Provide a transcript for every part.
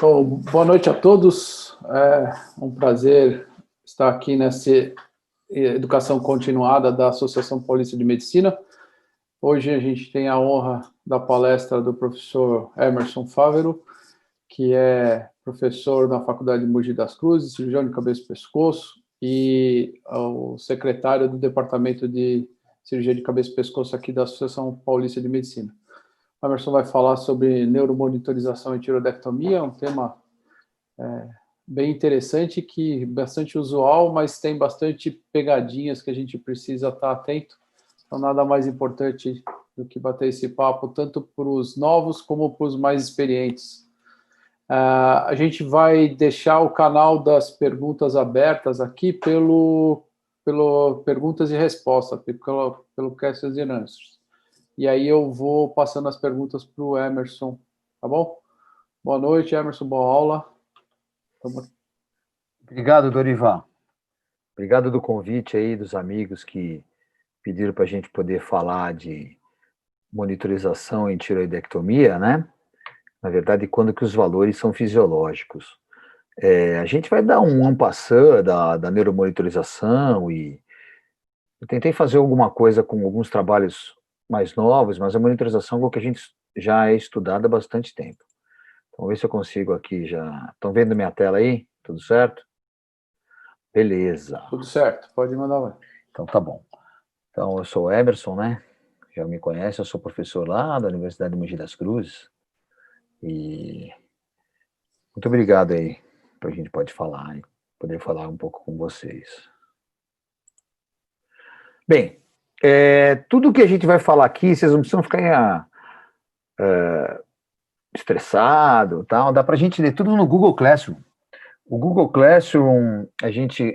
Bom, boa noite a todos. É um prazer estar aqui nessa educação continuada da Associação Paulista de Medicina. Hoje a gente tem a honra da palestra do professor Emerson Fávero, que é professor da Faculdade de Mogi das Cruzes, cirurgião de cabeça e pescoço, e o secretário do Departamento de Cirurgia de Cabeça e Pescoço aqui da Associação Paulista de Medicina. O Emerson vai falar sobre neuromonitorização e tiroidectomia, um tema bem interessante, que bastante usual, mas tem bastante pegadinhas que a gente precisa estar atento. Então, nada mais importante do que bater esse papo, tanto para os novos como para os mais experientes. A gente vai deixar o canal das perguntas abertas aqui pelo perguntas e respostas, pelo questions and answers. E aí eu vou passando as perguntas para o Emerson, tá bom? Boa noite, Emerson, boa aula. Obrigado, Dorival. Obrigado do convite aí dos amigos que pediram para a gente poder falar de monitorização em tiroidectomia, né? Na verdade, quando que os valores são fisiológicos. A gente vai dar um en passant da neuromonitorização e eu tentei fazer alguma coisa com alguns trabalhos mais novos, mas a monitorização é algo que a gente já é estudado há bastante tempo. Então, vamos ver se eu consigo aqui já. Estão vendo minha tela aí? Tudo certo? Beleza. Tudo certo, pode mandar lá. Então, tá bom. Então, eu sou o Emerson, né? Já me conhece, eu sou professor lá da Universidade de Mogi das Cruzes. E muito obrigado aí, para a gente poder falar um pouco com vocês. Bem, tudo que a gente vai falar aqui, vocês não precisam ficar estressado, tal. Dá para a gente ler tudo no Google Classroom. O Google Classroom,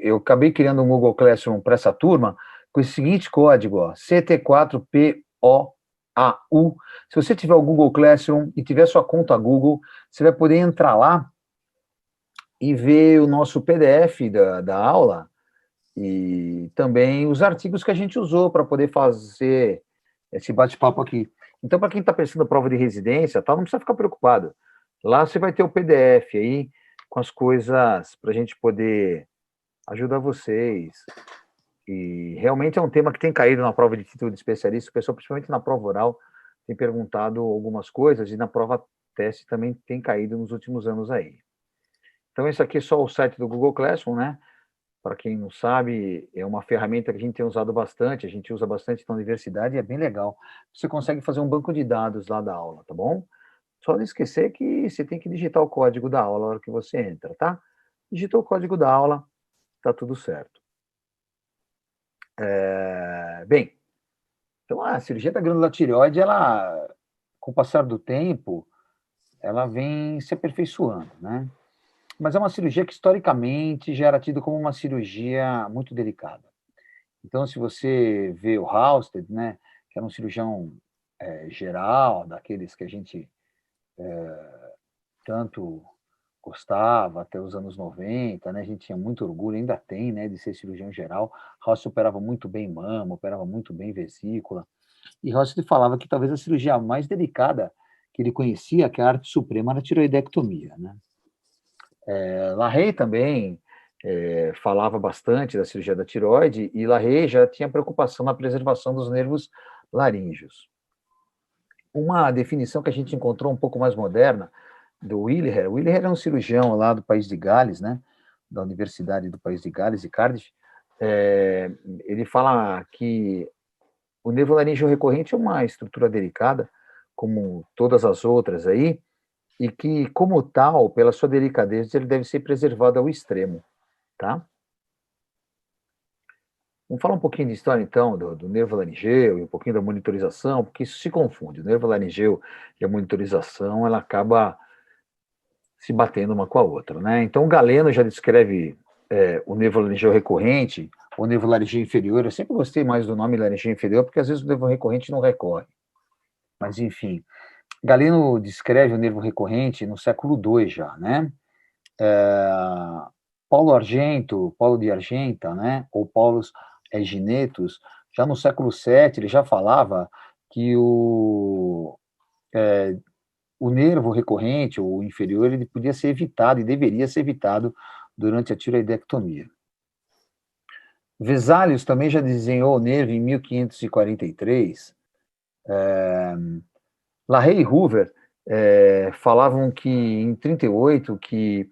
eu acabei criando um Google Classroom para essa turma com esse seguinte código, ó, CT4POAU. Se você tiver o Google Classroom e tiver sua conta Google, você vai poder entrar lá e ver o nosso PDF da aula e também os artigos que a gente usou para poder fazer esse bate-papo aqui. Então, para quem está pensando na prova de residência, não precisa ficar preocupado. Lá você vai ter o PDF aí, com as coisas para a gente poder ajudar vocês. E realmente é um tema que tem caído na prova de título de especialista, o pessoal, principalmente na prova oral, tem perguntado algumas coisas, e na prova teste também tem caído nos últimos anos aí. Então, esse aqui é só o site do Google Classroom, né? Para quem não sabe, é uma ferramenta que a gente tem usado bastante, a gente usa bastante na universidade e é bem legal. Você consegue fazer um banco de dados lá da aula, tá bom? Só não esquecer que você tem que digitar o código da aula na hora que você entra, tá? Digitou o código da aula, tá tudo certo. Bem, então a cirurgia da glândula tireoide, ela, com o passar do tempo, ela vem se aperfeiçoando, né? Mas é uma cirurgia que, historicamente, já era tida como uma cirurgia muito delicada. Então, se você vê o Halsted, né, que era um cirurgião geral, daqueles que a gente tanto gostava até os anos 90, né? A gente tinha muito orgulho, ainda tem, né, de ser cirurgião geral. Halsted operava muito bem mama, operava muito bem vesícula. E Halsted falava que talvez a cirurgia mais delicada que ele conhecia, que é a arte suprema, era a tiroidectomia, né? Larrey também falava bastante da cirurgia da tireoide, e Larrey já tinha preocupação na preservação dos nervos laríngeos. Uma definição que a gente encontrou um pouco mais moderna, do Willeher. O Willeher é um cirurgião lá do país de Gales, né, da Universidade do país de Gales, de Cardiff. Ele fala que o nervo laríngeo recorrente é uma estrutura delicada, como todas as outras aí, e que, como tal, pela sua delicadeza, ele deve ser preservado ao extremo, tá? Vamos falar um pouquinho de história, então, do nervo laringeu e um pouquinho da monitorização, porque isso se confunde. O nervo laringeu e a monitorização, ela acaba se batendo uma com a outra, né? Então, o Galeno já descreve o nervo laringeu recorrente, o nervo laringeu inferior. Eu sempre gostei mais do nome laringeu inferior, porque às vezes o nervo recorrente não recorre. Mas, enfim, Galeno descreve o nervo recorrente no século II já, né? Paulo de Argenta, né? Ou Paulo Ginetus, já no século VII, ele já falava que o nervo recorrente, ou inferior, ele podia ser evitado e deveria ser evitado durante a tiroidectomia. Vesalius também já desenhou o nervo em 1543. Larrey e Hoover falavam que em 38 que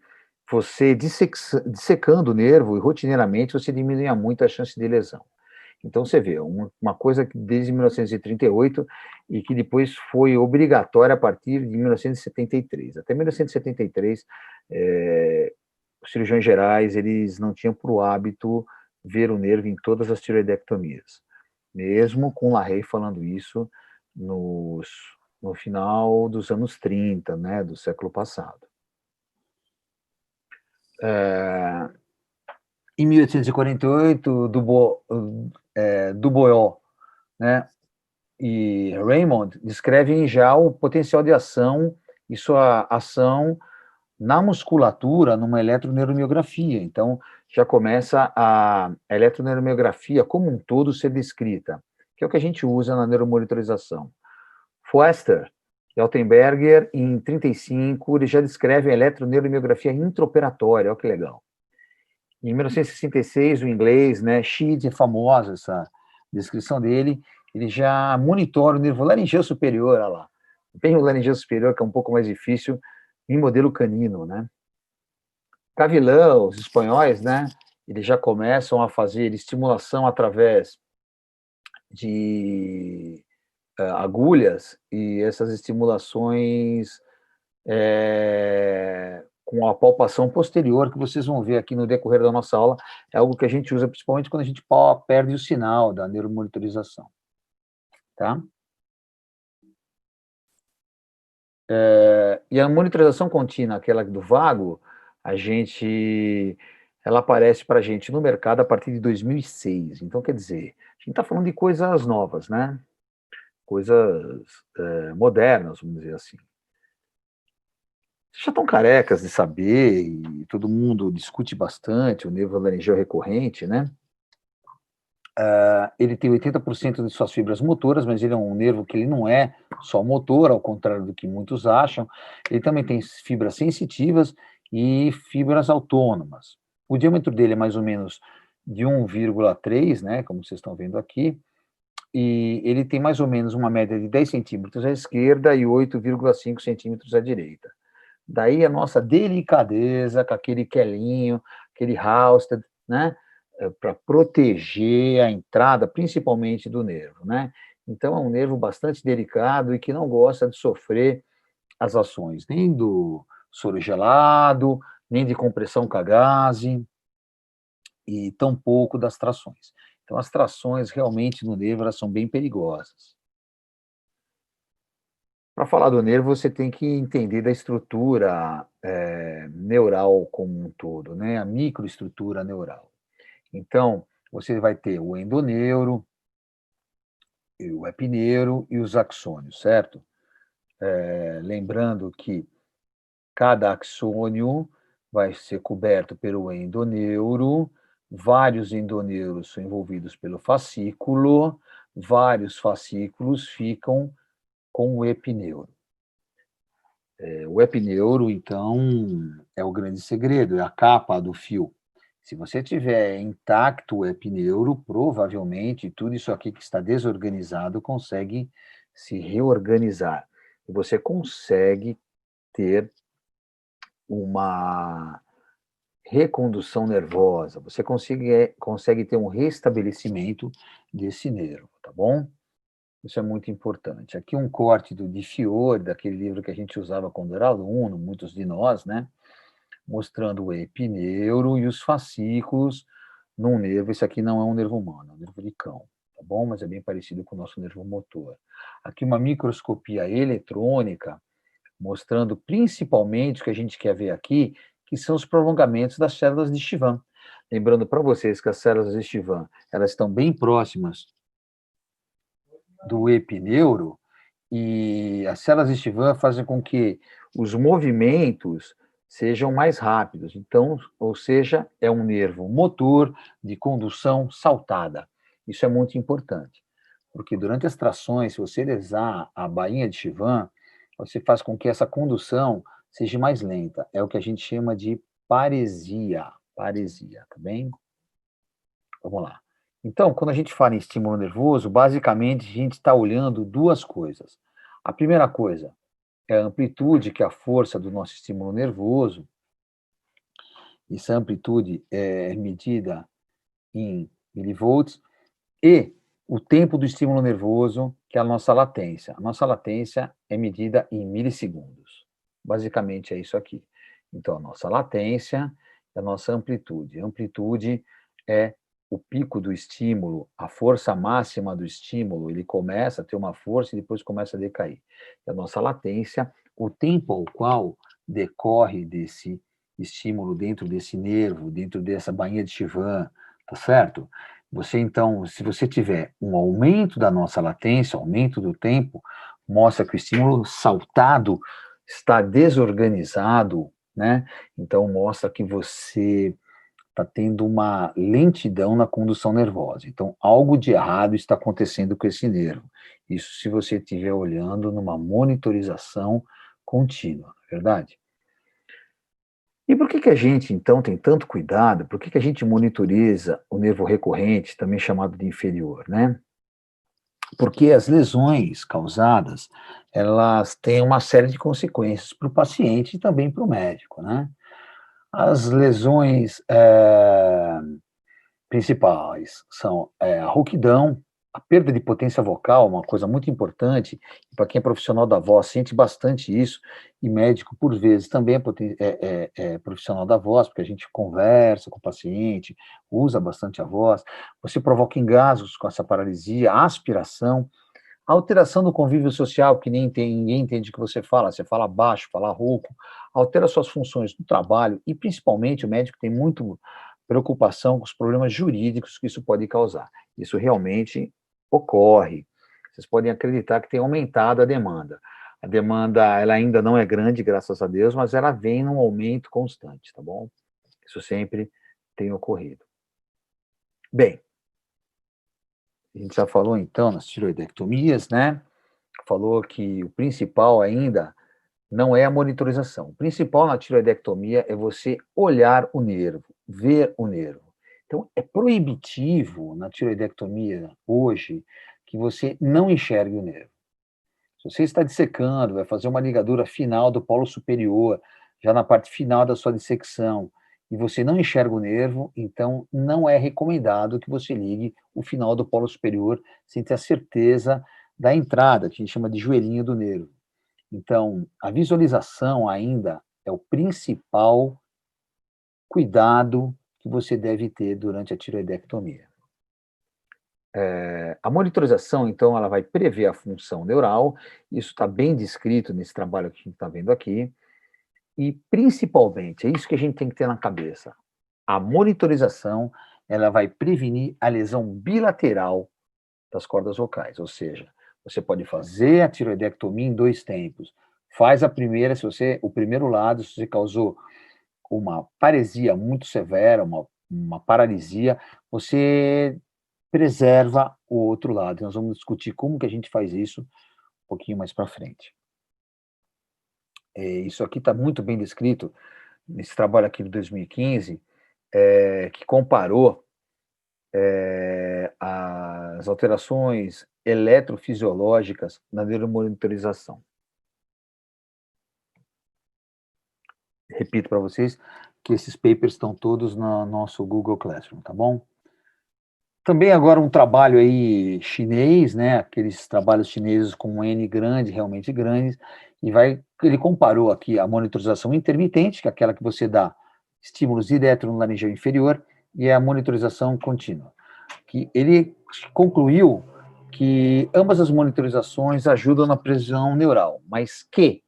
você dissecando o nervo rotineiramente você diminuía muito a chance de lesão. Então você vê uma coisa que desde 1938 e que depois foi obrigatória a partir de 1973. Até 1973, os cirurgiões gerais eles não tinham por hábito ver o nervo em todas as tiroidectomias, mesmo com Larrey falando isso no final dos anos 30, né, do século passado. Em 1848, Dubois, né, e Raymond descrevem já o potencial de ação e sua ação na musculatura numa eletroneuromiografia. Então, já começa a eletroneuromiografia como um todo ser descrita, que é o que a gente usa na neuromonitorização. Foster e Altenberger, em 35, ele já descreve a eletroneuromiografia intraoperatória, olha que legal. Em 1966, o inglês, né, Sheed, é famosa essa descrição dele, ele já monitora o nervo laringeu superior, olha lá. Tem o laringeu superior, que é um pouco mais difícil, em modelo canino, né? Cavilão, os espanhóis, né, eles já começam a fazer estimulação através de agulhas, e essas estimulações com a palpação posterior, que vocês vão ver aqui no decorrer da nossa aula, é algo que a gente usa principalmente quando a gente perde o sinal da neuromonitorização. Tá? E a monitorização contínua, aquela do vago, ela aparece para a gente no mercado a partir de 2006. Então, quer dizer, a gente está falando de coisas novas, né? Coisas modernas, vamos dizer assim. Vocês já estão carecas de saber, e todo mundo discute bastante, o nervo laringeu recorrente, né? Ele tem 80% de suas fibras motoras, mas ele é um nervo que ele não é só motor, ao contrário do que muitos acham. Ele também tem fibras sensitivas e fibras autônomas. O diâmetro dele é mais ou menos de 1,3, né, como vocês estão vendo aqui, e ele tem mais ou menos uma média de 10 centímetros à esquerda e 8,5 centímetros à direita. Daí a nossa delicadeza com aquele quelinho, aquele Halsted, né, para proteger a entrada, principalmente do nervo, né? Então é um nervo bastante delicado e que não gosta de sofrer as ações nem do soro gelado, nem de compressão com a gaze, e tampouco das trações. Então as trações realmente no nervo elas são bem perigosas. Para falar do nervo, você tem que entender da estrutura neural como um todo, né? A microestrutura neural. Então, você vai ter o endoneuro, o epineuro e os axônios, certo? Lembrando que cada axônio vai ser coberto pelo endoneuro, vários endoneuros são envolvidos pelo fascículo, vários fascículos ficam com o epineuro. O epineuro, então, é o grande segredo, é a capa do fio. Se você tiver intacto o epineuro, provavelmente tudo isso aqui que está desorganizado consegue se reorganizar. E você consegue ter uma recondução nervosa, você consegue ter um restabelecimento desse nervo, tá bom? Isso é muito importante. Aqui um corte de Fiore, daquele livro que a gente usava quando era aluno, muitos de nós, né? Mostrando o epineuro e os fascículos num nervo. Esse aqui não é um nervo humano, é um nervo de cão, tá bom? Mas é bem parecido com o nosso nervo motor. Aqui uma microscopia eletrônica, mostrando principalmente o que a gente quer ver aqui, que são os prolongamentos das células de Schwann. Lembrando para vocês que as células de Schwann, elas estão bem próximas do epineuro, e as células de Schwann fazem com que os movimentos sejam mais rápidos. Então, ou seja, é um nervo motor de condução saltada. Isso é muito importante, porque durante as trações, se você lesar a bainha de Schwann, você faz com que essa condução seja mais lenta. É o que a gente chama de paresia. Paresia, tá bem? Vamos lá. Então, quando a gente fala em estímulo nervoso, basicamente a gente está olhando duas coisas. A primeira coisa é a amplitude, que é a força do nosso estímulo nervoso. Essa amplitude é medida em milivolts, e o tempo do estímulo nervoso, que é a nossa latência. A nossa latência é medida em milissegundos. Basicamente é isso aqui. Então, a nossa latência é a nossa amplitude. A amplitude é o pico do estímulo, a força máxima do estímulo, ele começa a ter uma força e depois começa a decair. E a nossa latência, o tempo ao qual decorre desse estímulo dentro desse nervo, dentro dessa bainha de Chivan, tá certo? Você, então, se você tiver um aumento da nossa latência, aumento do tempo, mostra que o estímulo saltado está desorganizado, né? Então, mostra que você está tendo uma lentidão na condução nervosa. Então, algo de errado está acontecendo com esse nervo. Isso se você estiver olhando numa monitorização contínua, não é verdade? E por que a gente, então, tem tanto cuidado? Por que a gente monitoriza o nervo recorrente, também chamado de inferior, né? Porque as lesões causadas, elas têm uma série de consequências para o paciente e também para o médico, né? As lesões principais são a rouquidão, a perda de potência vocal, uma coisa muito importante, para quem é profissional da voz, sente bastante isso, e médico, por vezes, também é profissional da voz, porque a gente conversa com o paciente, usa bastante a voz, você provoca engasgos com essa paralisia, aspiração, alteração do convívio social, que ninguém entende o que você fala baixo, fala rouco, altera suas funções no trabalho, e principalmente o médico tem muito preocupação com os problemas jurídicos que isso pode causar. Isso realmente ocorre. Vocês podem acreditar que tem aumentado a demanda. A demanda, ela ainda não é grande, graças a Deus, mas ela vem num aumento constante, tá bom? Isso sempre tem ocorrido. Bem, a gente já falou então nas tiroidectomias, né? Falou que o principal ainda não é a monitorização. O principal na tiroidectomia é você olhar o nervo, ver o nervo. Então, é proibitivo na tiroidectomia hoje que você não enxergue o nervo. Se você está dissecando, vai fazer uma ligadura final do polo superior, já na parte final da sua dissecção, e você não enxerga o nervo, então não é recomendado que você ligue o final do polo superior sem ter a certeza da entrada, que a gente chama de joelhinho do nervo. Então, a visualização ainda é o principal cuidado que você deve ter durante a tiroidectomia. A monitorização, então, ela vai prever a função neural, isso está bem descrito nesse trabalho que a gente está vendo aqui, e principalmente, é isso que a gente tem que ter na cabeça, a monitorização, ela vai prevenir a lesão bilateral das cordas vocais, ou seja, você pode fazer a tiroidectomia em 2 tempos. Faz a primeira, o primeiro lado, se você causou uma paresia muito severa, uma paralisia, você preserva o outro lado. Nós vamos discutir como que a gente faz isso um pouquinho mais para frente. Isso aqui está muito bem descrito nesse trabalho aqui de 2015, que comparou as alterações eletrofisiológicas na neuromonitorização. Repito para vocês que esses papers estão todos no nosso Google Classroom, tá bom? Também agora um trabalho aí chinês, né, aqueles trabalhos chineses com um N grande, realmente grandes, e ele comparou aqui a monitorização intermitente, que é aquela que você dá estímulos direto no laringeal inferior, e a monitorização contínua. Que ele concluiu que ambas as monitorizações ajudam na precisão neural, mas que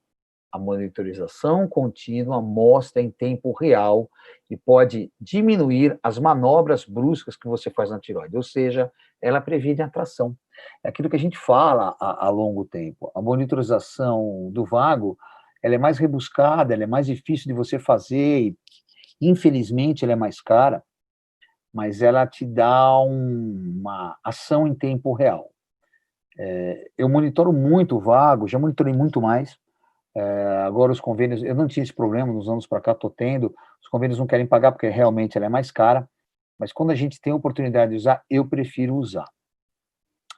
a monitorização contínua mostra em tempo real e pode diminuir as manobras bruscas que você faz na tireoide, ou seja, ela previne a atração. É aquilo que a gente fala a longo tempo. A monitorização do vago, ela é mais rebuscada, ela é mais difícil de você fazer, e, infelizmente, ela é mais cara, mas ela te dá uma ação em tempo real. Eu monitoro muito o vago, já monitorei muito mais, Agora os convênios, eu não tinha esse problema nos anos para cá, estou tendo, os convênios não querem pagar porque realmente ela é mais cara, mas quando a gente tem a oportunidade de usar, eu prefiro usar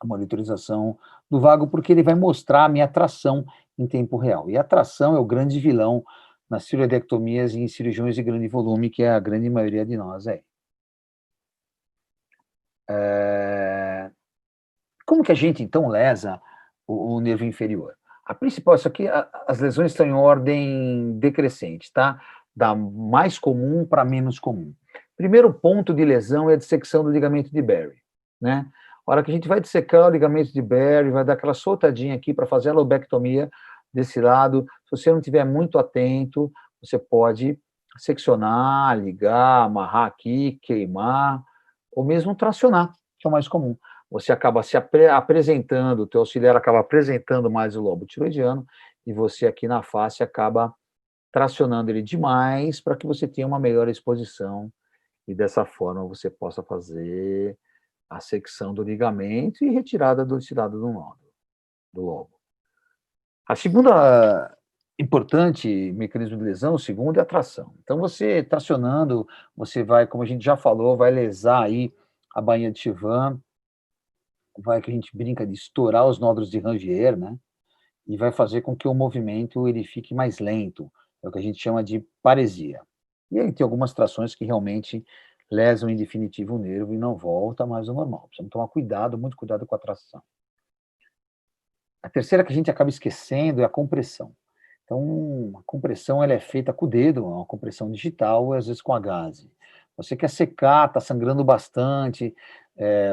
a monitorização do vago, porque ele vai mostrar a minha tração em tempo real. E a tração é o grande vilão nas tiroidectomias e em cirurgiões de grande volume, que é a grande maioria de nós aí. Como que a gente, então, lesa o nervo inferior? A principal, isso aqui, as lesões estão em ordem decrescente, tá? Da mais comum para menos comum. Primeiro ponto de lesão é a dissecção do ligamento de Berry, né? A hora que a gente vai dissecar o ligamento de Berry, vai dar aquela soltadinha aqui para fazer a lobectomia desse lado. Se você não estiver muito atento, você pode seccionar, ligar, amarrar aqui, queimar, ou mesmo tracionar, que é o mais comum. Você acaba se apresentando, o teu auxiliar acaba apresentando mais o lobo tiroidiano, e você aqui na face acaba tracionando ele demais para que você tenha uma melhor exposição, e dessa forma você possa fazer a secção do ligamento e retirada desse lado do nódulo, do lobo. A segunda importante mecanismo de lesão, o segundo é a tração. Então, você tracionando, você vai, como a gente já falou, vai lesar aí a bainha de Chivan, vai que a gente brinca de estourar os nódulos de Ranvier, né? E vai fazer com que o movimento ele fique mais lento, é o que a gente chama de paresia. E aí tem algumas trações que realmente lesam em definitivo o nervo e não volta mais ao normal. Precisamos tomar cuidado, muito cuidado com a tração. A terceira que a gente acaba esquecendo é a compressão. Então, a compressão ela é feita com o dedo, uma compressão digital, às vezes com a gaze. Você quer secar, está sangrando bastante,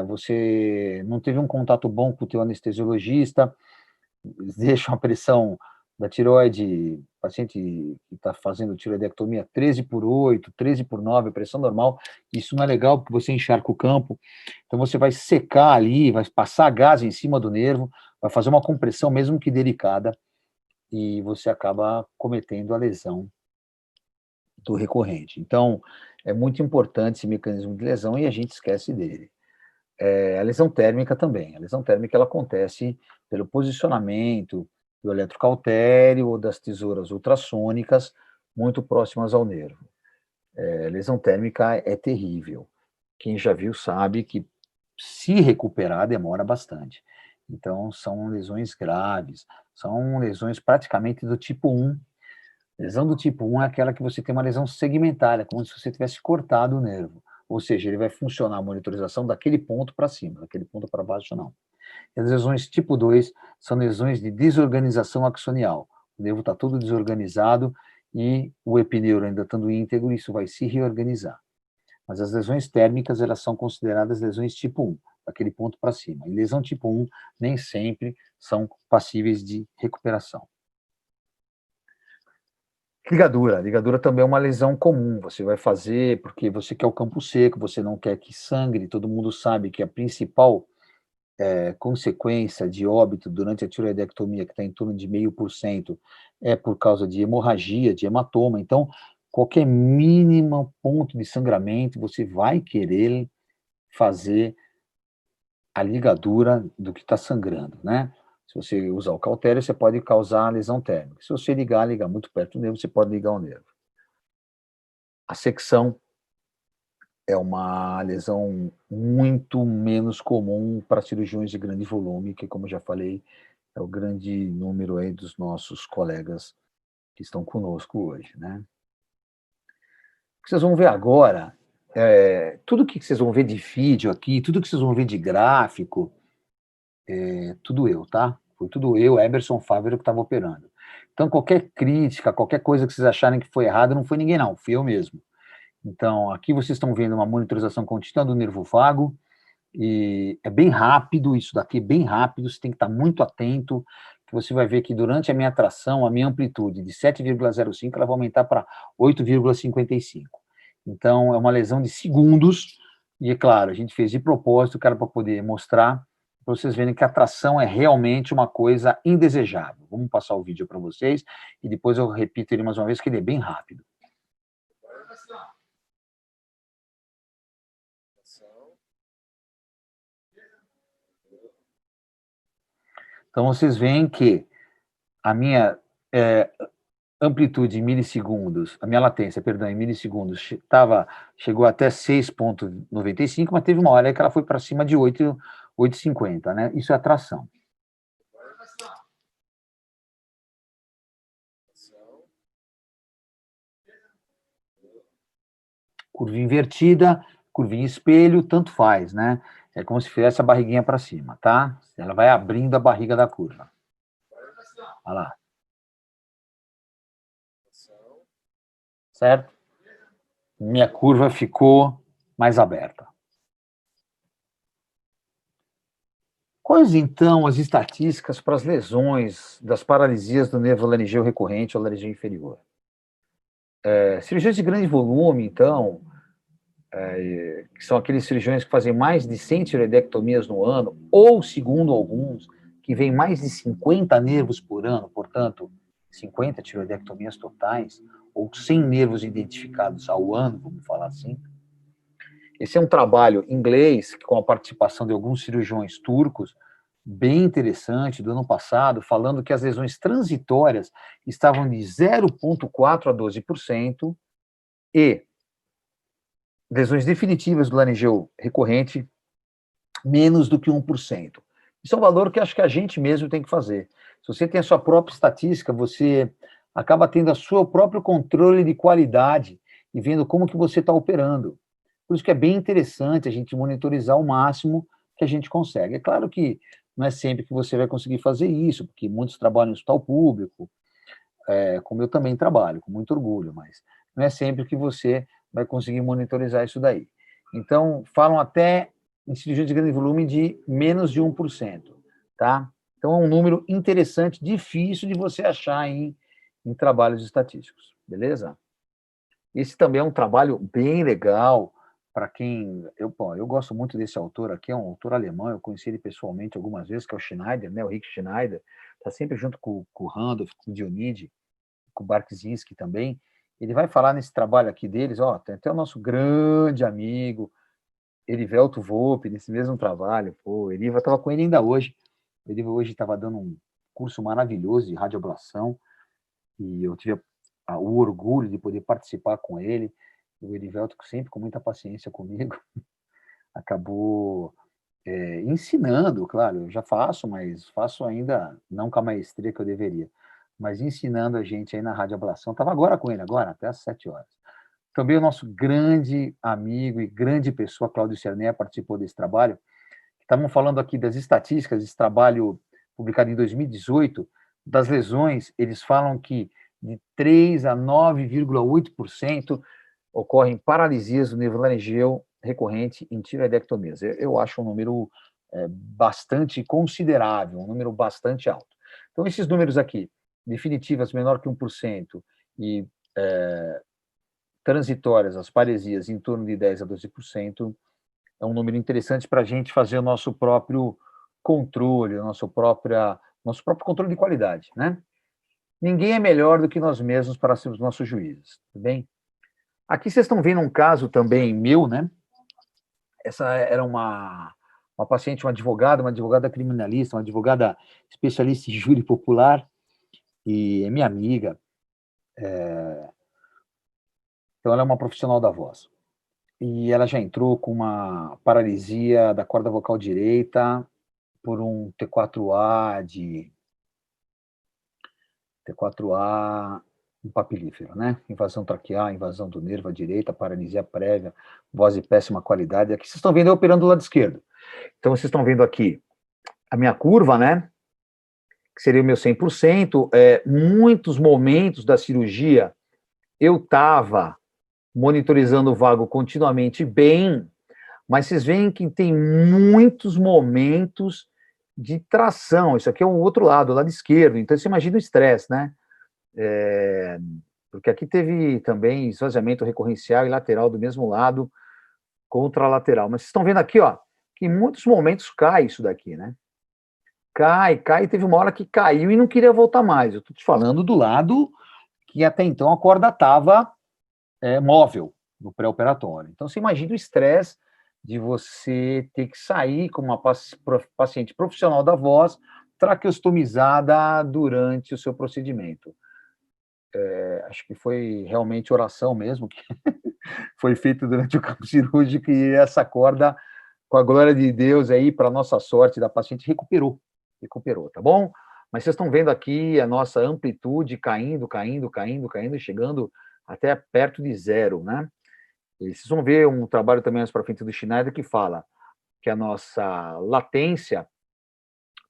você não teve um contato bom com o teu anestesiologista, deixa uma pressão da tireoide, paciente que está fazendo tireoidectomia 13/8, 13/9, pressão normal, isso não é legal porque você encharca o campo, então você vai secar ali, vai passar gás em cima do nervo, vai fazer uma compressão mesmo que delicada, e você acaba cometendo a lesão do recorrente. Então, é muito importante esse mecanismo de lesão e a gente esquece dele. A lesão térmica também. A lesão térmica ela acontece pelo posicionamento do eletrocautério ou das tesouras ultrassônicas muito próximas ao nervo. Lesão térmica é terrível. Quem já viu sabe que se recuperar demora bastante. Então, são lesões graves, são lesões praticamente do tipo 1. Lesão do tipo 1 é aquela que você tem uma lesão segmentária, como se você tivesse cortado o nervo. Ou seja, ele vai funcionar a monitorização daquele ponto para cima, daquele ponto para baixo, não. E as lesões tipo 2 são lesões de desorganização axonial. O nervo está todo desorganizado e o epineuro ainda estando íntegro, isso vai se reorganizar. Mas as lesões térmicas, elas são consideradas lesões tipo 1, daquele ponto para cima. E lesão tipo 1 nem sempre são passíveis de recuperação. Ligadura. Ligadura também é uma lesão comum. Você vai fazer porque você quer o campo seco, você não quer que sangre. Todo mundo sabe que a principal consequência de óbito durante a tireoidectomia, que está em torno de 0,5%, é por causa de hemorragia, de hematoma. Então, qualquer mínimo ponto de sangramento, você vai querer fazer a ligadura do que está sangrando, né? Se você usar o cautério, você pode causar lesão térmica. Se você ligar muito perto do nervo, você pode ligar o nervo. A secção é uma lesão muito menos comum para cirurgiões de grande volume, que, como já falei, é o grande número aí dos nossos colegas que estão conosco hoje, né? O que vocês vão ver agora, tudo que vocês vão ver de vídeo aqui, tudo que vocês vão ver de gráfico, tudo eu, tá? Foi tudo eu, Eberson Fávero, que estava operando. Então, qualquer crítica, qualquer coisa que vocês acharem que foi errado, não foi ninguém, não, fui eu mesmo. Então, aqui vocês estão vendo uma monitorização contínua do nervo vago, e é bem rápido, isso daqui é bem rápido, você tem que estar muito atento, que você vai ver que durante a minha tração, a minha amplitude de 7,05, ela vai aumentar para 8,55. Então, é uma lesão de segundos, e é claro, a gente fez de propósito, cara, para poder mostrar, para vocês verem que a tração é realmente uma coisa indesejável. Vamos passar o vídeo para vocês, e depois eu repito ele mais uma vez, que ele é bem rápido. Então, vocês veem que a minha amplitude em milissegundos, a minha latência, perdão, em milissegundos, chegou até 6,95, mas teve uma hora que ela foi para cima de 8,50, né? Isso é atração. Curvinha invertida, curvinha espelho, tanto faz, né? É como se fizesse a barriguinha para cima, tá? Ela vai abrindo a barriga da curva. Olha lá. Certo? Minha curva ficou mais aberta. Quais, então, as estatísticas para as lesões das paralisias do nervo laringeu recorrente ou laringeu inferior? Cirurgiões de grande volume, então, que são aqueles cirurgiões que fazem mais de 100 tiroidectomias no ano, ou, segundo alguns, que vêm mais de 50 nervos por ano, portanto, 50 tiroidectomias totais, ou 100 nervos identificados ao ano, vamos falar assim. Esse é um trabalho inglês, com a participação de alguns cirurgiões turcos, bem interessante, do ano passado, falando que as lesões transitórias estavam de 0,4% a 12%, e lesões definitivas do laringeu recorrente, menos do que 1%. Isso é um valor que acho que a gente mesmo tem que fazer. Se você tem a sua própria estatística, você acaba tendo o seu próprio controle de qualidade e vendo como que você está operando. Por isso que é bem interessante a gente monitorizar o máximo que a gente consegue. É claro que não é sempre que você vai conseguir fazer isso, porque muitos trabalham no hospital público, como eu também trabalho, com muito orgulho, mas não é sempre que você vai conseguir monitorizar isso daí. Então, falam até em cirurgia de grande volume de menos de 1%, tá? Então, é um número interessante, difícil de você achar em trabalhos estatísticos, beleza? Esse também é um trabalho bem legal para quem... Eu gosto muito desse autor aqui, é um autor alemão, eu conheci ele pessoalmente algumas vezes, que é o Schneider, né, o Rick Schneider, está sempre junto com o Randolph, com o Dionide, com o Bartzinski também. Ele vai falar nesse trabalho aqui deles, tem até o nosso grande amigo, Erivelto Volpe, nesse mesmo trabalho. O Eriva estava com ele ainda hoje. O Eriva hoje estava dando um curso maravilhoso de radioablação, e eu tive o orgulho de poder participar com ele. O Erivelto, sempre com muita paciência comigo, acabou ensinando, claro, eu já faço, mas faço ainda não com a maestria que eu deveria, mas ensinando a gente aí na radioablação. Estava agora com ele, até às 7 horas. Também o nosso grande amigo e grande pessoa, Cláudio Cerné, participou desse trabalho. Estavam falando aqui das estatísticas, desse trabalho publicado em 2018, das lesões. Eles falam que de 3 a 9,8% ocorrem paralisias do nervo laringeu recorrente em tiroidectomias. Eu acho um número bastante considerável, um número bastante alto. Então, esses números aqui, definitivas menor que 1% e transitórias, as paresias, em torno de 10 a 12%, é um número interessante para a gente fazer o nosso próprio controle, o nosso próprio controle de qualidade, né? Ninguém é melhor do que nós mesmos para ser os nossos juízes, tudo bem? Aqui vocês estão vendo um caso também meu, né? Essa era uma paciente, uma advogada criminalista, uma advogada especialista em júri popular, e é minha amiga. Então, ela é uma profissional da voz. E ela já entrou com uma paralisia da corda vocal direita por um T4A um papilífero, né? Invasão traqueal, invasão do nervo à direita, paralisia prévia, voz de péssima qualidade. Aqui vocês estão vendo eu operando do lado esquerdo. Então, vocês estão vendo aqui a minha curva, né? Que seria o meu 100%. Muitos momentos da cirurgia eu estava monitorizando o vago continuamente bem, mas vocês veem que tem muitos momentos de tração. Isso aqui é o outro lado, o lado esquerdo. Então, você imagina o estresse, né? Porque aqui teve também esvaziamento recorrencial e lateral do mesmo lado, contralateral. Mas vocês estão vendo aqui, que em muitos momentos cai isso daqui, né? Cai, teve uma hora que caiu e não queria voltar mais. Eu estou te falando do lado que até então a corda estava móvel, no pré-operatório. Então, você imagina o estresse de você ter que sair com uma paciente profissional da voz traqueostomizada durante o seu procedimento. acho que foi realmente oração mesmo, que foi feito durante o campo cirúrgico, e essa corda, com a glória de Deus aí, para nossa sorte da paciente, recuperou, tá bom? Mas vocês estão vendo aqui a nossa amplitude caindo, chegando até perto de zero, né? E vocês vão ver um trabalho também mais para frente do Schneider que fala que a nossa latência,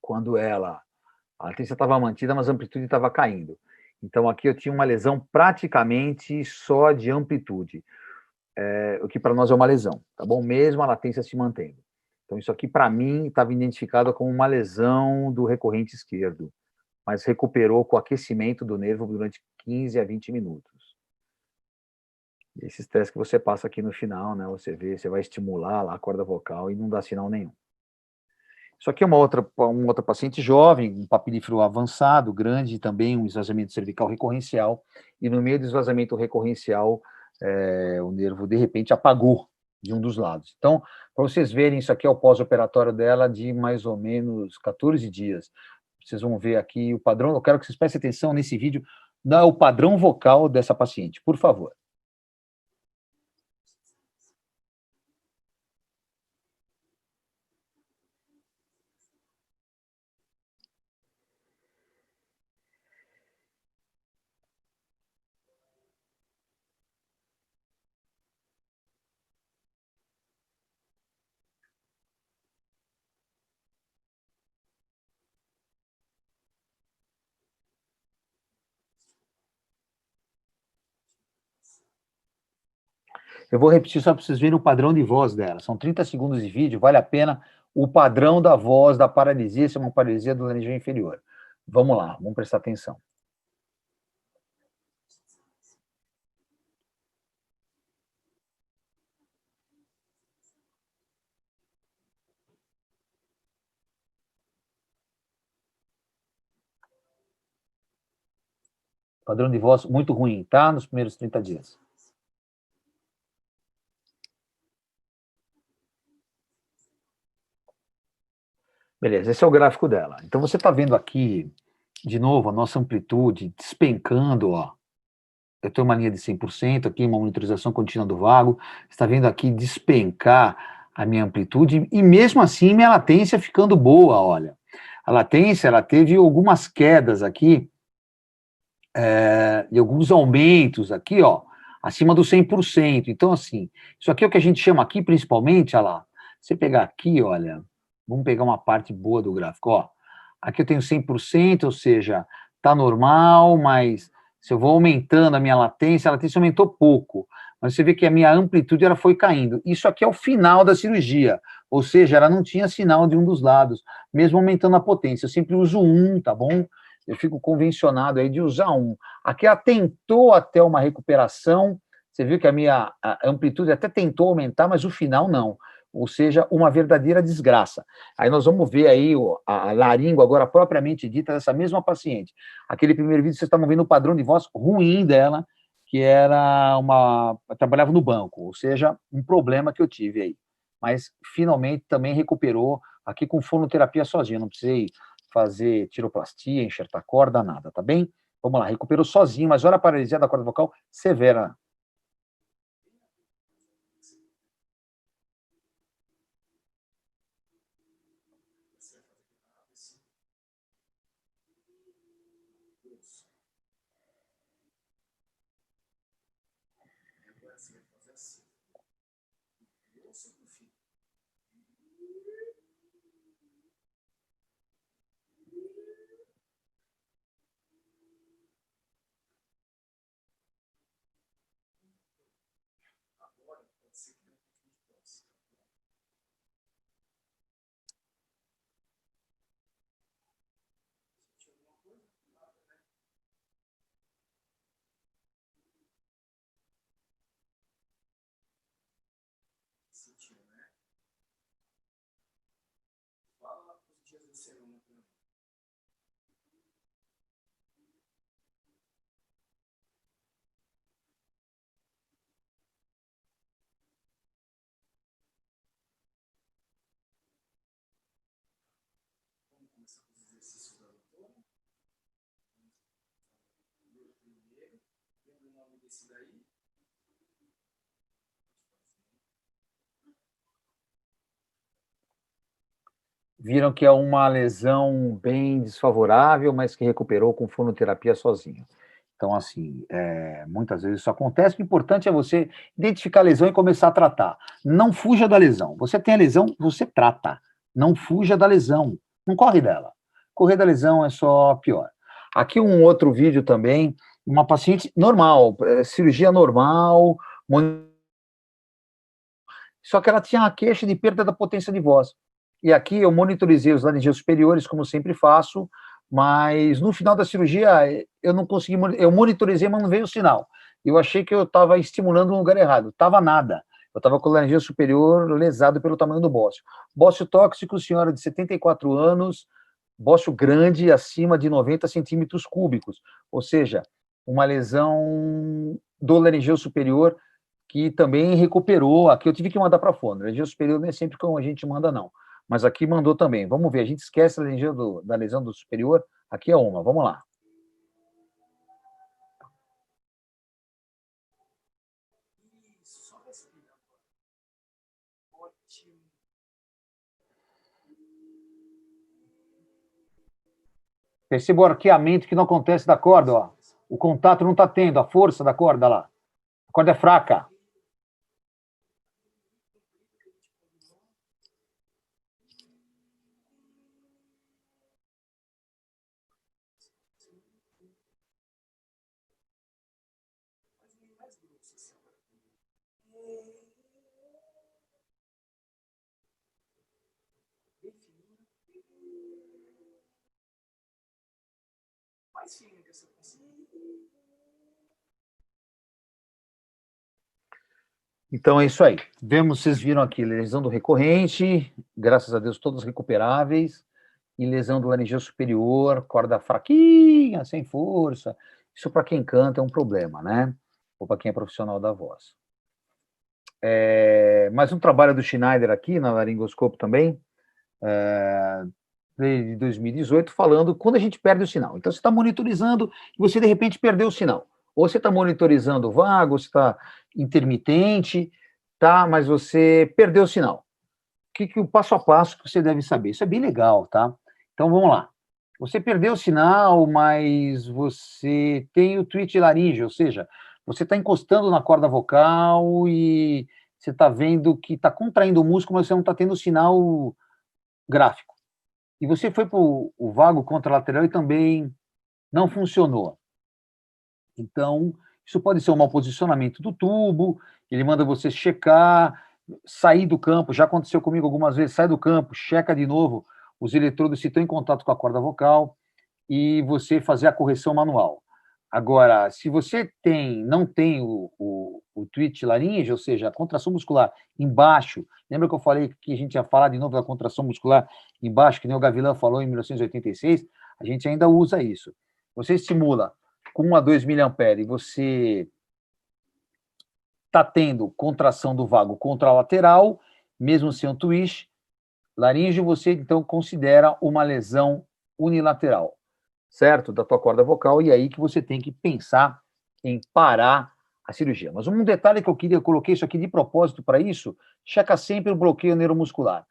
quando a latência estava mantida, mas a amplitude estava caindo. Então aqui eu tinha uma lesão praticamente só de amplitude, o que para nós é uma lesão, tá bom? Mesmo a latência se mantendo. Então isso aqui para mim estava identificado como uma lesão do recorrente esquerdo, mas recuperou com aquecimento do nervo durante 15 a 20 minutos. Esses testes que você passa aqui no final, né? Você vê, você vai estimular lá a corda vocal e não dá sinal nenhum. Isso aqui é uma outra paciente jovem, um papilífero avançado, grande, também um esvaziamento cervical recorrencial, e no meio do esvaziamento recorrencial, o nervo, de repente, apagou de um dos lados. Então, para vocês verem, isso aqui é o pós-operatório dela de mais ou menos 14 dias. Vocês vão ver aqui o padrão, eu quero que vocês prestem atenção nesse vídeo, o padrão vocal dessa paciente, por favor. Eu vou repetir só para vocês verem o padrão de voz dela. São 30 segundos de vídeo, vale a pena o padrão da voz, da paralisia, se é uma paralisia do laringe inferior. Vamos lá, vamos prestar atenção. Padrão de voz muito ruim, tá? Nos primeiros 30 dias. Beleza, esse é o gráfico dela. Então, você está vendo aqui, de novo, a nossa amplitude despencando, ó. Eu tenho uma linha de 100% aqui, uma monitorização contínua do vago. Você está vendo aqui despencar a minha amplitude, e mesmo assim minha latência ficando boa, olha. A latência, ela teve algumas quedas aqui, e alguns aumentos aqui, ó, acima do 100%. Então, assim, isso aqui é o que a gente chama aqui, principalmente, olha lá, você pegar aqui, olha, vamos pegar uma parte boa do gráfico, ó, aqui eu tenho 100%, ou seja, tá normal, mas se eu vou aumentando a latência aumentou pouco, mas você vê que a minha amplitude ela foi caindo. Isso aqui é o final da cirurgia, ou seja, ela não tinha sinal de um dos lados, mesmo aumentando a potência. Eu sempre uso um, tá bom? Eu fico convencionado aí de usar um. Aqui ela tentou até uma recuperação, você viu que a minha amplitude até tentou aumentar, mas o final não. Ou seja, uma verdadeira desgraça. Aí nós vamos ver aí a laringo agora propriamente dita dessa mesma paciente. Aquele primeiro vídeo vocês estavam vendo o padrão de voz ruim dela, que era trabalhava no banco, ou seja, um problema que eu tive aí. Mas finalmente também recuperou aqui com fonoterapia sozinha, não precisei fazer tiroplastia, enxertar corda, nada, tá bem? Vamos lá, recuperou sozinho, mas olha a paralisia da corda vocal severa. Viram que é uma lesão bem desfavorável, mas que recuperou com fonoterapia sozinho. Então, assim, muitas vezes isso acontece. O importante é você identificar a lesão e começar a tratar. Não fuja da lesão. Você tem a lesão, você trata. Não fuja da lesão. Não corre dela. Correr da lesão é só pior. Aqui um outro vídeo também, uma paciente normal, cirurgia normal, só que ela tinha uma queixa de perda da potência de voz. E aqui eu monitorizei os laringeus superiores, como sempre faço, mas no final da cirurgia eu não consegui, eu monitorizei, mas não veio o sinal. Eu achei que eu estava estimulando no lugar errado, estava nada. Eu estava com o laringeu superior lesado pelo tamanho do bócio. Bócio tóxico, senhora de 74 anos, bócio grande, acima de 90 centímetros cúbicos, ou seja, uma lesão do laringeu superior que também recuperou. Aqui eu tive que mandar para a fono. Laringeu superior não é sempre como a gente manda, não. Mas aqui mandou também. Vamos ver, a gente esquece a da lesão do superior. Aqui é uma, vamos lá. Perceba o arqueamento que não acontece da corda, ó. O contato não está tendo, a força da corda lá. A corda é fraca. Então é isso aí. Vocês viram aqui, lesão do recorrente, graças a Deus todas recuperáveis, e lesão do laringeu superior, corda fraquinha, sem força. Isso para quem canta é um problema, né? Ou para quem é profissional da voz. Mais um trabalho do Schneider aqui, na laringoscopio também, de 2018, falando quando a gente perde o sinal. Então, você está monitorizando e você, de repente, perdeu o sinal. Ou você está monitorizando vago, ou você está intermitente, tá? Mas você perdeu o sinal. O passo a passo que você deve saber? Isso é bem legal, tá? Então, vamos lá. Você perdeu o sinal, mas você tem o twitch laríngeo, ou seja, você está encostando na corda vocal e você está vendo que está contraindo o músculo, mas você não está tendo sinal gráfico. E você foi para o vago contralateral e também não funcionou. Então, isso pode ser um mau posicionamento do tubo, ele manda você checar, sair do campo, já aconteceu comigo algumas vezes, sai do campo, checa de novo os eletrodos se estão em contato com a corda vocal e você fazer a correção manual. Agora, se você não tem o twitch laríngeo, ou seja, a contração muscular embaixo, lembra que eu falei que a gente ia falar de novo da contração muscular embaixo, que nem o Gavilan falou em 1986? A gente ainda usa isso. Você estimula com 1 a 2 miliamperes e você está tendo contração do vago contralateral, mesmo sem um twist laríngeo, você então considera uma lesão unilateral, certo? Da tua corda vocal, e aí que você tem que pensar em parar a cirurgia. Mas um detalhe que eu coloquei isso aqui de propósito para isso, checa sempre o bloqueio neuromuscular.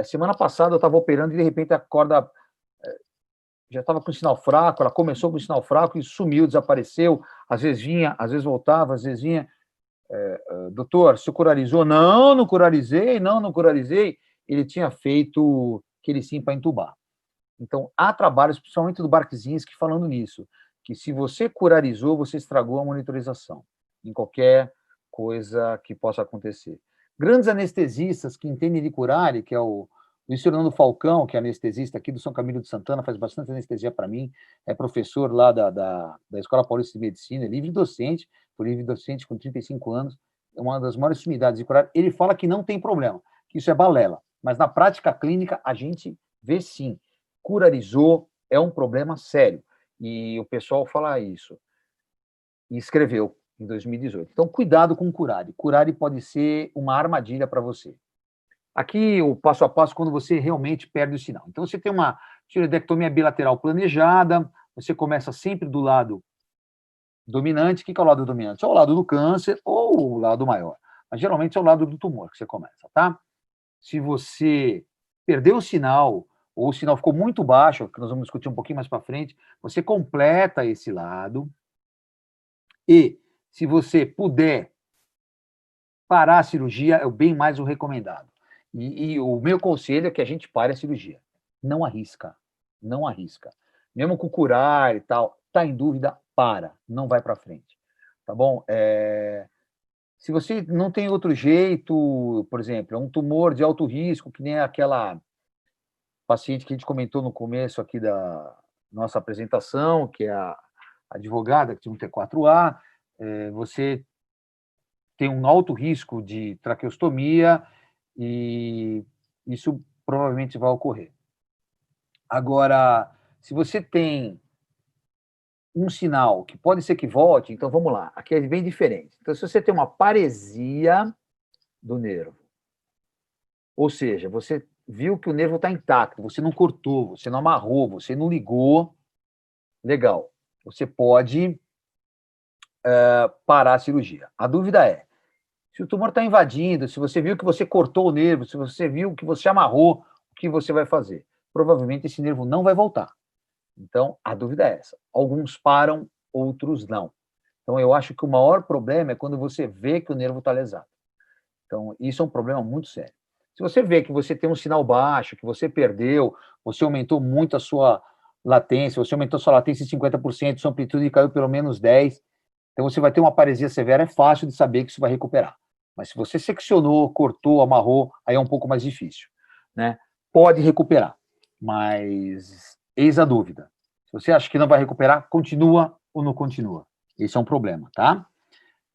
Semana passada eu estava operando e de repente a corda já estava com sinal fraco, ela começou com sinal fraco e sumiu, desapareceu, às vezes vinha, às vezes voltava, às vezes vinha. Doutor, você curarizou? Não, não curarizei, não curarizei. Ele tinha feito aquele sim para entubar. Então, há trabalhos, principalmente do Barkzinski, falando nisso, que se você curarizou, você estragou a monitorização, em qualquer coisa que possa acontecer. Grandes anestesistas que entendem de curare, que é o Luiz Fernando Falcão, que é anestesista aqui do São Camilo de Santana, faz bastante anestesia para mim, é professor lá da Escola Paulista de Medicina, é livre docente, por livre docente com 35 anos, é uma das maiores sumidades de curare. Ele fala que não tem problema, que isso é balela, mas na prática clínica a gente vê sim. Curarizou é um problema sério. E o pessoal fala isso. E escreveu em 2018. Então, cuidado com o curare. Curare pode ser uma armadilha para você. Aqui, o passo a passo, quando você realmente perde o sinal. Então, você tem uma tiroidectomia bilateral planejada, você começa sempre do lado dominante. O que é o lado dominante? É o lado do câncer ou o lado maior. Mas geralmente é o lado do tumor que você começa, tá? Se você perdeu o sinal, ou o sinal ficou muito baixo, que nós vamos discutir um pouquinho mais para frente, você completa esse lado. E, se você puder parar a cirurgia, é o bem mais o recomendado. E o meu conselho é que a gente pare a cirurgia. Não arrisca. Não arrisca. Mesmo com curar e tal, tá em dúvida, para. Não vai para frente. Tá bom? Se você não tem outro jeito, por exemplo, é um tumor de alto risco, que nem aquela paciente que a gente comentou no começo aqui da nossa apresentação, que é a advogada que tinha um T4A, você tem um alto risco de traqueostomia e isso provavelmente vai ocorrer. Agora, se você tem um sinal que pode ser que volte, então vamos lá, aqui é bem diferente. Então, se você tem uma paresia do nervo, ou seja, você viu que o nervo está intacto, você não cortou, você não amarrou, você não ligou, legal, você pode parar a cirurgia. A dúvida é, se o tumor está invadindo, se você viu que você cortou o nervo, se você viu que você amarrou, o que você vai fazer? Provavelmente esse nervo não vai voltar. Então, a dúvida é essa. Alguns param, outros não. Então, eu acho que o maior problema é quando você vê que o nervo está lesado. Então, isso é um problema muito sério. Se você vê que você tem um sinal baixo, que você perdeu, você aumentou muito a sua latência, você aumentou a sua latência em 50%, sua amplitude caiu pelo menos 10%, então você vai ter uma paresia severa, é fácil de saber que isso vai recuperar. Mas se você seccionou, cortou, amarrou, aí é um pouco mais difícil, né? Pode recuperar, mas eis a dúvida. Se você acha que não vai recuperar, continua ou não continua? Esse é um problema, tá?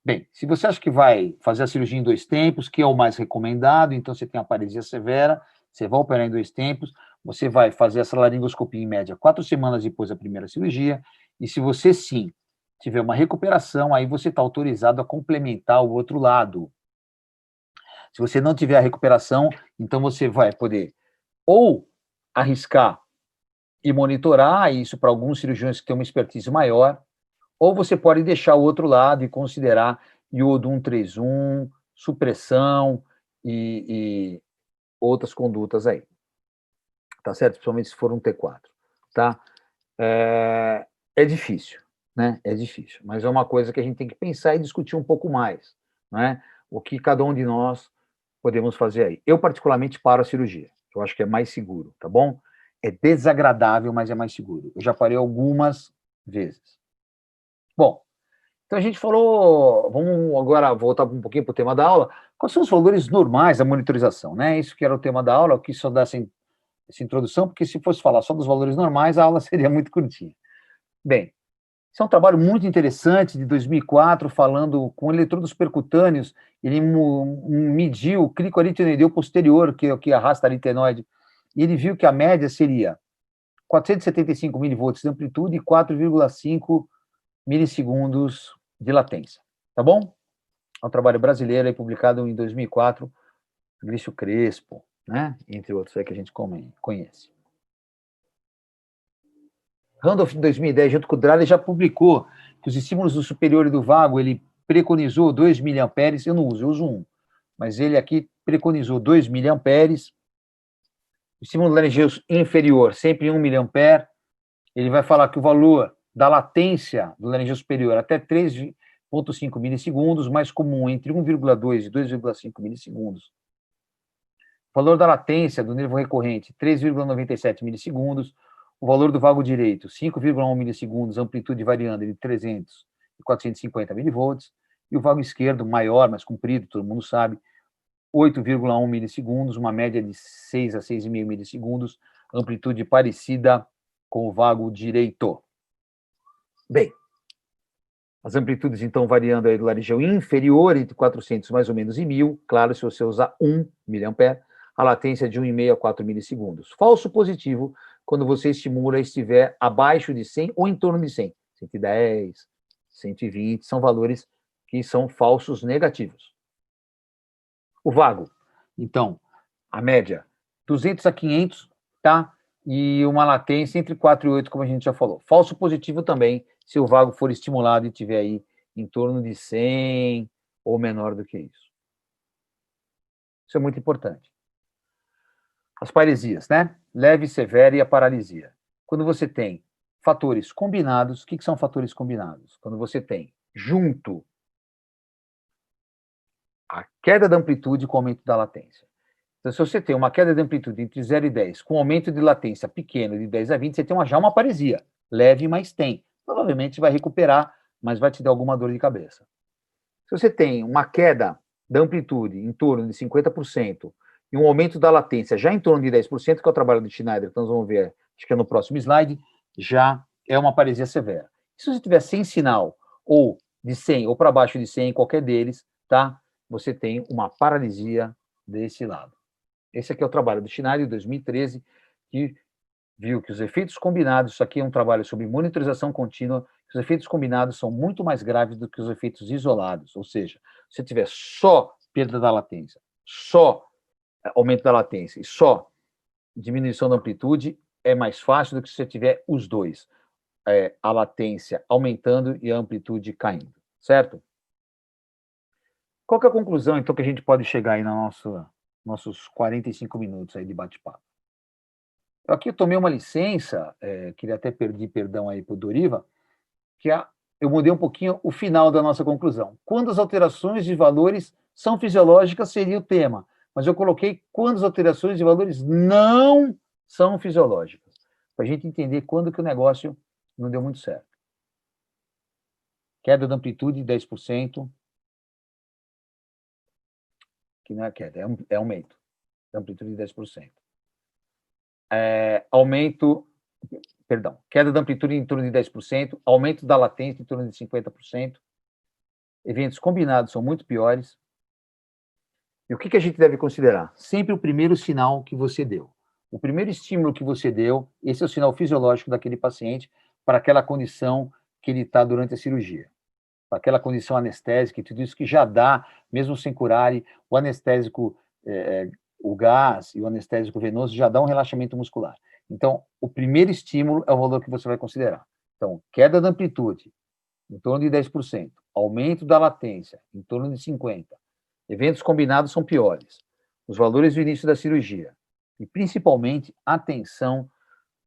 Bem, se você acha que vai fazer a cirurgia em 2 tempos, que é o mais recomendado, então você tem uma paresia severa, você vai operar em 2 tempos, você vai fazer essa laringoscopia em média 4 semanas depois da primeira cirurgia, e se você sim tiver uma recuperação, aí você está autorizado a complementar o outro lado. Se você não tiver a recuperação, então você vai poder ou arriscar e monitorar isso para alguns cirurgiões que têm uma expertise maior, ou você pode deixar o outro lado e considerar iodo 131, supressão e outras condutas aí. Tá certo? Principalmente se for um T4, tá? É difícil, né? É difícil, mas é uma coisa que a gente tem que pensar e discutir um pouco mais, né? O que cada um de nós podemos fazer aí. Eu, particularmente, paro a cirurgia. Eu acho que é mais seguro, tá bom? É desagradável, mas é mais seguro. Eu já parei algumas vezes. Bom, então a gente falou, vamos agora voltar um pouquinho para o tema da aula. Quais são os valores normais da monitorização, né? Isso que era o tema da aula, eu quis só dar essa introdução, porque se fosse falar só dos valores normais, a aula seria muito curtinha. Bem, esse é um trabalho muito interessante de 2004, falando com eletrodos percutâneos, ele mediu o glicoaritenoideu posterior, que é o que arrasta a aritenoide, e ele viu que a média seria 475 milivolts de amplitude e 4,5 milissegundos de latência. Tá bom? É um trabalho brasileiro aí, publicado em 2004, Glício Crespo, né? Entre outros aí que a gente conhece. Randolph, em 2010, junto com o Dralle, já publicou que os estímulos do superior e do vago, ele preconizou 2 miliamperes, eu não uso, eu uso 1, mas ele aqui preconizou 2 miliamperes, o estímulo laringeu inferior, sempre 1 miliampere, ele vai falar que o valor da latência do laringeu superior até 3,5 milissegundos, mais comum entre 1,2 e 2,5 milissegundos. O valor da latência do nervo recorrente, 3,97 milissegundos. O valor do vago direito, 5,1 milissegundos, amplitude variando entre 300 e 450 milivolts. E o vago esquerdo, maior, mais comprido, todo mundo sabe, 8,1 milissegundos, uma média de 6 a 6,5 milissegundos, amplitude parecida com o vago direito. Bem, as amplitudes, então, variando aí do laringeu inferior, entre 400 mais ou menos e 1.000, claro, se você usar 1 miliampere, a latência de 1,5 a 4 milissegundos. Falso positivo, quando você estimula e estiver abaixo de 100 ou em torno de 100. 110, 120, são valores que são falsos negativos. O vago, então, a média, 200 a 500, tá? E uma latência entre 4 e 8, como a gente já falou. Falso positivo também, se o vago for estimulado e tiver aí em torno de 100 ou menor do que isso. Isso é muito importante. As paralisias, né? Leve, severa e a paralisia. Quando você tem fatores combinados, o que são fatores combinados? Quando você tem junto a queda da amplitude com o aumento da latência. Então, se você tem uma queda de amplitude entre 0 e 10, com aumento de latência pequeno de 10 a 20, você tem já uma paresia. Leve, mas tem. Provavelmente vai recuperar, mas vai te dar alguma dor de cabeça. Se você tem uma queda da amplitude em torno de 50% e um aumento da latência já em torno de 10%, que é o trabalho do Schneider, que nós vamos ver, acho que é no próximo slide, já é uma paresia severa. Se você tiver sem sinal, ou de 100, ou para baixo de 100, qualquer deles, tá? Você tem uma paralisia desse lado. Esse aqui é o trabalho do Schneider, de 2013, que viu que os efeitos combinados, isso aqui é um trabalho sobre monitorização contínua, que os efeitos combinados são muito mais graves do que os efeitos isolados. Ou seja, se você tiver só perda da latência, só aumento da latência e só diminuição da amplitude, é mais fácil do que se você tiver os dois. A latência aumentando e a amplitude caindo, certo? Qual que é a conclusão, então, que a gente pode chegar aí no nossos 45 minutos aí de bate-papo? Aqui eu tomei uma licença, queria até pedir perdão aí para o Doriva, que eu mudei um pouquinho o final da nossa conclusão. Quando as alterações de valores são fisiológicas, seria o tema, mas eu coloquei quando as alterações de valores não são fisiológicas, para a gente entender quando que o negócio não deu muito certo. Queda da amplitude de 10%, que não é queda, é aumento da amplitude de 10%. Queda da amplitude em torno de 10%, aumento da latência em torno de 50%. Eventos combinados são muito piores. E o que a gente deve considerar? Sempre o primeiro sinal que você deu. O primeiro estímulo que você deu, esse é o sinal fisiológico daquele paciente para aquela condição que ele está durante a cirurgia. Para aquela condição anestésica e tudo isso que já dá, mesmo sem curare, o anestésico, o gás e o anestésico venoso já dá um relaxamento muscular. Então, o primeiro estímulo é o valor que você vai considerar. Então, queda da amplitude, em torno de 10%, aumento da latência, em torno de 50%. Eventos combinados são piores. Os valores do início da cirurgia. E, principalmente, atenção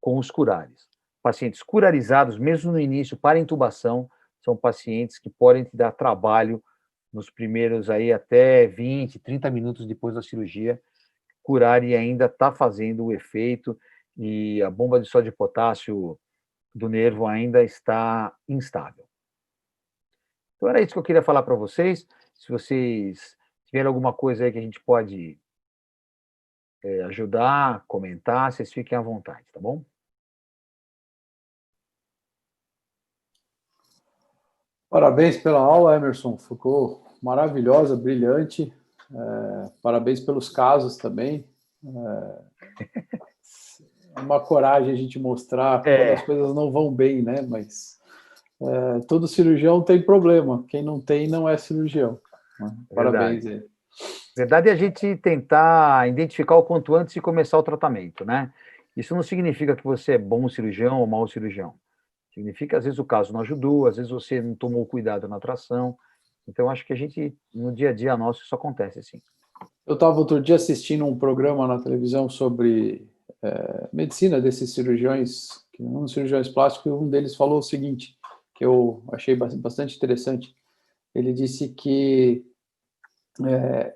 com os curares. Pacientes curarizados, mesmo no início, para intubação, são pacientes que podem te dar trabalho nos primeiros aí até 20, 30 minutos depois da cirurgia, curar e ainda está fazendo o efeito e a bomba de sódio e potássio do nervo ainda está instável. Então era isso que eu queria falar para vocês. Se vocês tiverem alguma coisa aí que a gente pode ajudar, comentar, vocês fiquem à vontade, tá bom? Parabéns pela aula, Emerson. Ficou maravilhosa, brilhante. Parabéns pelos casos também. É uma coragem a gente mostrar quando as coisas não vão bem, né? Mas todo cirurgião tem problema. Quem não tem, não é cirurgião. Parabéns. Verdade é a gente tentar identificar o quanto antes de começar o tratamento, né? Isso não significa que você é bom cirurgião ou mau cirurgião. Significa, às vezes, o caso não ajudou, às vezes você não tomou cuidado na tração. Então, acho que a gente, no dia a dia nosso, isso acontece, sim. Eu estava outro dia assistindo um programa na televisão sobre medicina desses cirurgiões, cirurgiões plásticos, e um deles falou o seguinte, que eu achei bastante interessante. Ele disse que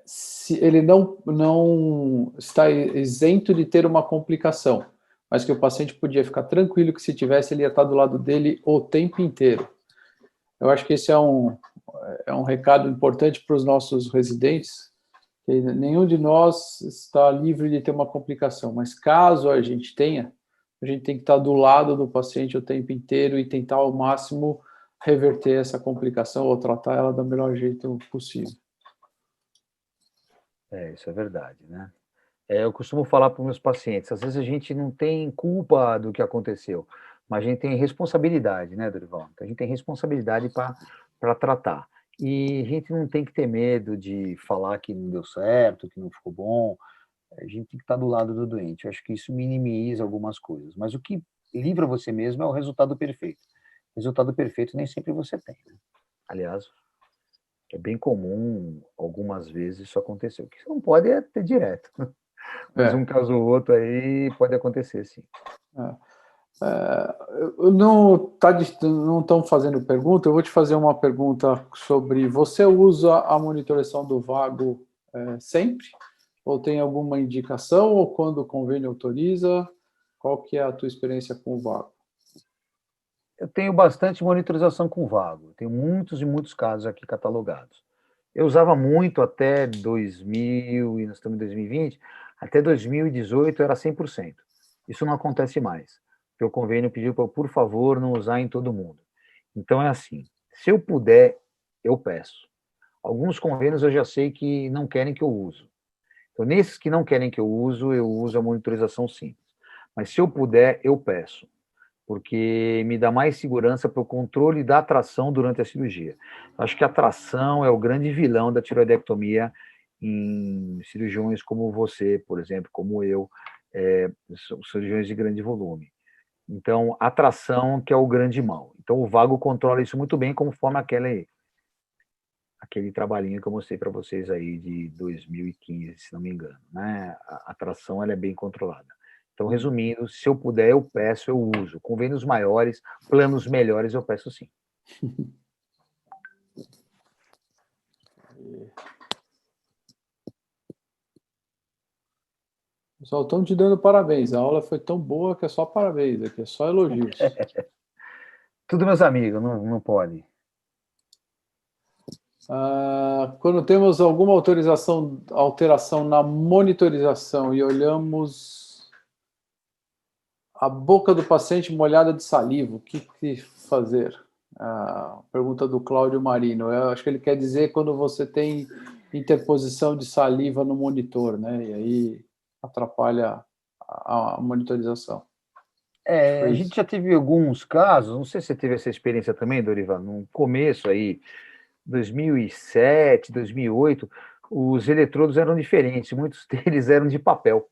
se ele não está isento de ter uma complicação, mas que o paciente podia ficar tranquilo que se tivesse, ele ia estar do lado dele o tempo inteiro. Eu acho que esse é um recado importante para os nossos residentes, que nenhum de nós está livre de ter uma complicação, mas caso a gente tenha, a gente tem que estar do lado do paciente o tempo inteiro e tentar ao máximo reverter essa complicação ou tratar ela do melhor jeito possível. Isso é verdade, né? Eu costumo falar para os meus pacientes, às vezes a gente não tem culpa do que aconteceu, mas a gente tem responsabilidade, né, Dorival? Então, a gente tem responsabilidade para tratar. E a gente não tem que ter medo de falar que não deu certo, que não ficou bom. A gente tem que estar do lado do doente. Eu acho que isso minimiza algumas coisas. Mas o que livra você mesmo é o resultado perfeito. resultado perfeito nem sempre você tem, né? Aliás, é bem comum, algumas vezes, isso acontecer. O que você não pode é ter direto. Mas um caso ou outro aí pode acontecer, sim. Não estão fazendo pergunta, eu vou te fazer uma pergunta sobre, você usa a monitorização do Vago sempre? Ou tem alguma indicação, ou quando o convênio autoriza? Qual que é a tua experiência com o Vago? Eu tenho bastante monitorização com Vago, tenho muitos e muitos casos aqui catalogados. Eu usava muito até 2000, e nós estamos em 2020, até 2018 era 100%. Isso não acontece mais, porque o convênio pediu para eu, por favor, não usar em todo mundo. Então é assim, se eu puder, eu peço. Alguns convênios eu já sei que não querem que eu use. Então, nesses que não querem que eu uso a monitorização simples. Mas se eu puder, eu peço, porque me dá mais segurança para o controle da tração durante a cirurgia. Acho que a tração é o grande vilão da tiroidectomia em cirurgiões como você, por exemplo, como eu, cirurgiões de grande volume. Então, a tração que é o grande mal. Então, o Vago controla isso muito bem, conforme aquele trabalhinho que eu mostrei para vocês aí de 2015, se não me engano, né? A tração ela é bem controlada. Então, resumindo, se eu puder, eu peço, eu uso. Convênios maiores, planos melhores, eu peço sim. Pessoal, estão te dando parabéns. A aula foi tão boa que é só parabéns, aqui é só elogios. Tudo meus amigos, não pode. Quando temos alguma alteração na monitorização e olhamos a boca do paciente molhada de saliva, o que fazer? Pergunta do Cláudio Marino. Eu acho que ele quer dizer quando você tem interposição de saliva no monitor, né? E aí atrapalha a monitorização. A gente já teve alguns casos, não sei se você teve essa experiência também, Dorival, no começo aí, 2007, 2008, os eletrodos eram diferentes, muitos deles eram de papel,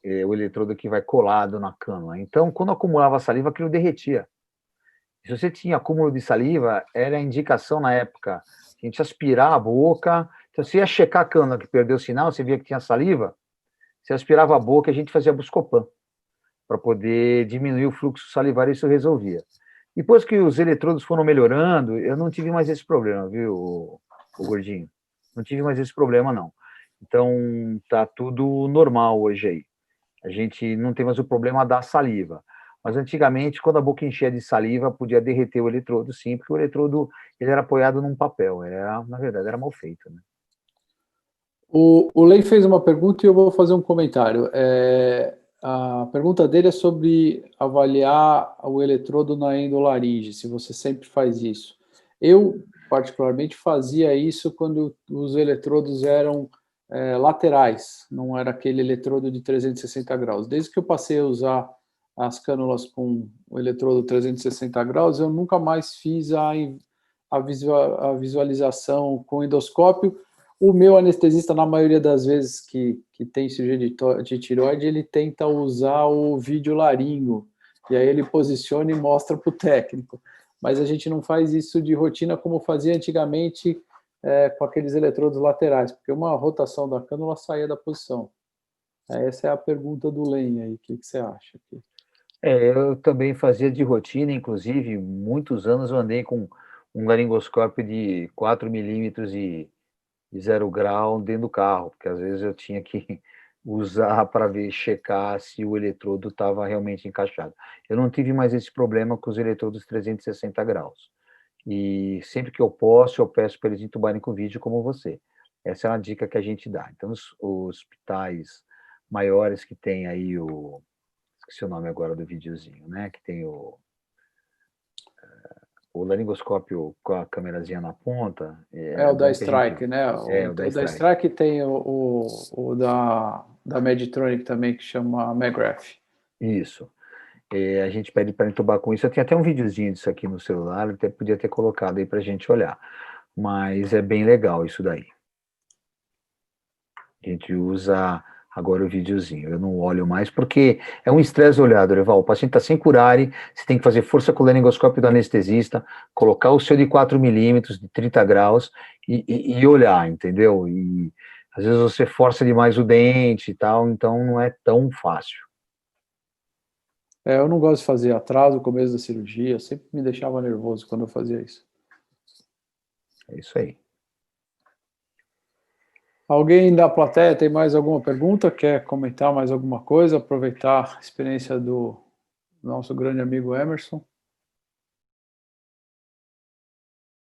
o eletrodo que vai colado na cânula. Então, quando acumulava saliva, aquilo derretia. Se você tinha acúmulo de saliva, era a indicação na época, a gente aspirar a boca, então você ia checar a cânula que perdeu o sinal, você via que tinha saliva, você aspirava a boca e a gente fazia Buscopan, para poder diminuir o fluxo salivar, e isso resolvia. Depois que os eletrodos foram melhorando, eu não tive mais esse problema, viu, o gordinho? Não tive mais esse problema, não. Então, tá tudo normal hoje aí. A gente não tem mais o problema da saliva. Mas antigamente, quando a boca enchia de saliva, podia derreter o eletrodo, sim, porque o eletrodo ele era apoiado num papel. Na verdade, era mal feito, né? O Lei fez uma pergunta e eu vou fazer um comentário. A pergunta dele é sobre avaliar o eletrodo na endolaringe, se você sempre faz isso. Eu, particularmente, fazia isso quando os eletrodos eram laterais, não era aquele eletrodo de 360 graus. Desde que eu passei a usar as cânulas com o eletrodo 360 graus, eu nunca mais fiz a visualização com endoscópio. O meu anestesista, na maioria das vezes que tem cirurgia de tireoide, ele tenta usar o vídeo laringo, e aí ele posiciona e mostra para o técnico. Mas a gente não faz isso de rotina como fazia antigamente com aqueles eletrodos laterais, porque uma rotação da cânula saía da posição. Essa é a pergunta do Len aí, o que você acha? Eu também fazia de rotina, inclusive, muitos anos eu andei com um laringoscópio de 4 milímetros e 0 grau dentro do carro, porque às vezes eu tinha que usar para ver, checar se o eletrodo estava realmente encaixado. Eu não tive mais esse problema com os eletrodos 360 graus. E sempre que eu posso, eu peço para eles entubarem com vídeo como você. Essa é uma dica que a gente dá. Então, os hospitais maiores que tem aí esqueci o nome agora do videozinho, né? Que tem o laringoscópio com a câmerazinha na ponta. O da Strike, né? O da O da Strike. Strike tem o da Medtronic também, que chama McGrath. Isso. A gente pede para entubar com isso. Eu tenho até um videozinho disso aqui no celular, até podia ter colocado aí para a gente olhar. Mas é bem legal isso daí. A gente usa agora o videozinho. Eu não olho mais, porque é um estresse olhar, Dorival. O paciente está sem curare, você tem que fazer força com o laringoscópio do anestesista, colocar o seu de 4 milímetros, de 30 graus, e olhar, entendeu? E às vezes você força demais o dente e tal, então não é tão fácil. Eu não gosto de fazer atraso, começo da cirurgia, sempre me deixava nervoso quando eu fazia isso. É isso aí. Alguém da plateia tem mais alguma pergunta? Quer comentar mais alguma coisa? Aproveitar a experiência do nosso grande amigo Emerson?